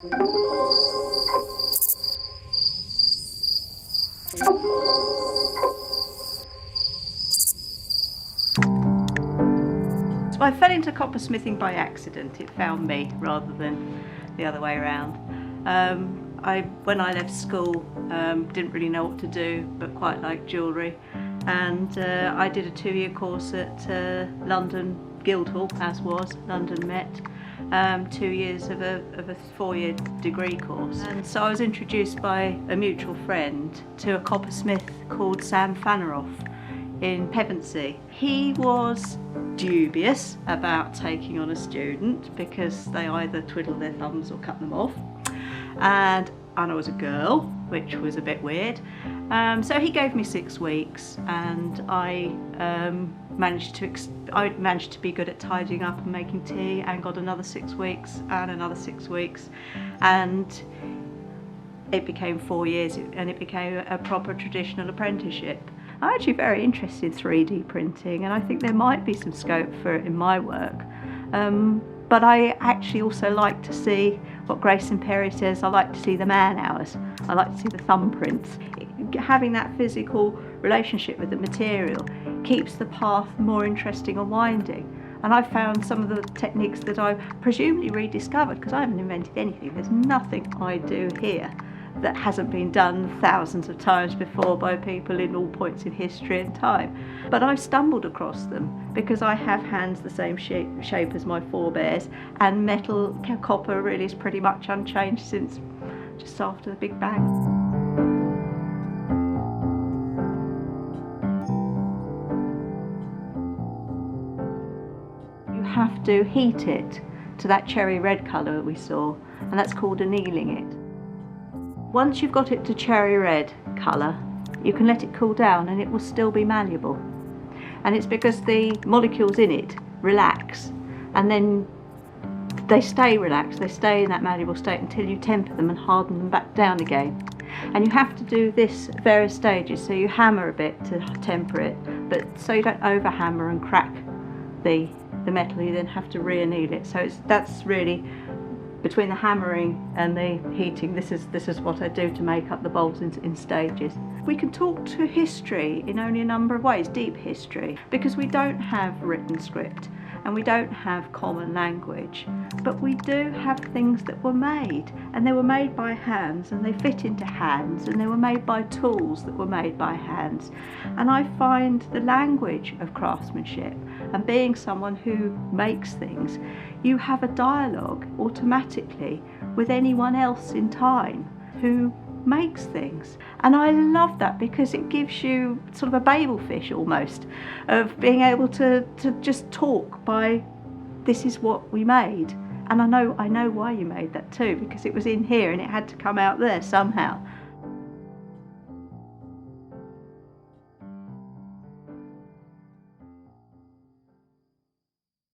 So I fell into coppersmithing by accident. It found me rather than the other way around. When I left school, didn't really know what to do, but quite liked jewellery, and I did a 2-year course at London Guildhall, as was London Met. 2 years of a 4-year degree course, and so I was introduced by a mutual friend to a coppersmith called Sam in Pevensey. He was dubious about taking on a student because they either twiddle their thumbs or cut them off, and I was a girl, which was a bit weird. So he gave me 6 weeks, and I managed to be good at tidying up and making tea, and got another 6 weeks and another 6 weeks, and it became 4 years, and it became a proper traditional apprenticeship. I'm actually very interested in 3D printing, and I think there might be some scope for it in my work. But I actually also like to see what Grace and Perry says. I like to see the man hours. I like to see the thumbprints. Having that physical relationship with the material keeps the path more interesting and winding. And I've found some of the techniques that I've presumably rediscovered, because I haven't invented anything. There's nothing I do here that hasn't been done thousands of times before by people in all points in history and time. But I've stumbled across them because I have hands the same shape as my forebears, and metal, copper really is pretty much unchanged since just after the Big Bang. You have to heat it to that cherry red colour that we saw, and that's called annealing it. Once you've got it to cherry red colour, you can let it cool down and it will still be malleable. And it's because the molecules in it relax, and then they stay relaxed, they stay in that malleable state until you temper them and harden them back down again. And you have to do this at various stages, so you hammer a bit to temper it, but so you don't over hammer and crack the metal, you then have to re-anneal it. So that's really, between the hammering and the heating, this is what I do to make up the bowls in stages. We can talk to history in only a number of ways, deep history, because we don't have written script and we don't have common language, but we do have things that were made, and they were made by hands, and they fit into hands, and they were made by tools that were made by hands. And I find the language of craftsmanship, and being someone who makes things, you have a dialogue automatically with anyone else in time who makes things. And I love that, because it gives you sort of a Babel fish almost, of being able to just talk by, this is what we made. And I know why you made that too, because it was in here and it had to come out there somehow.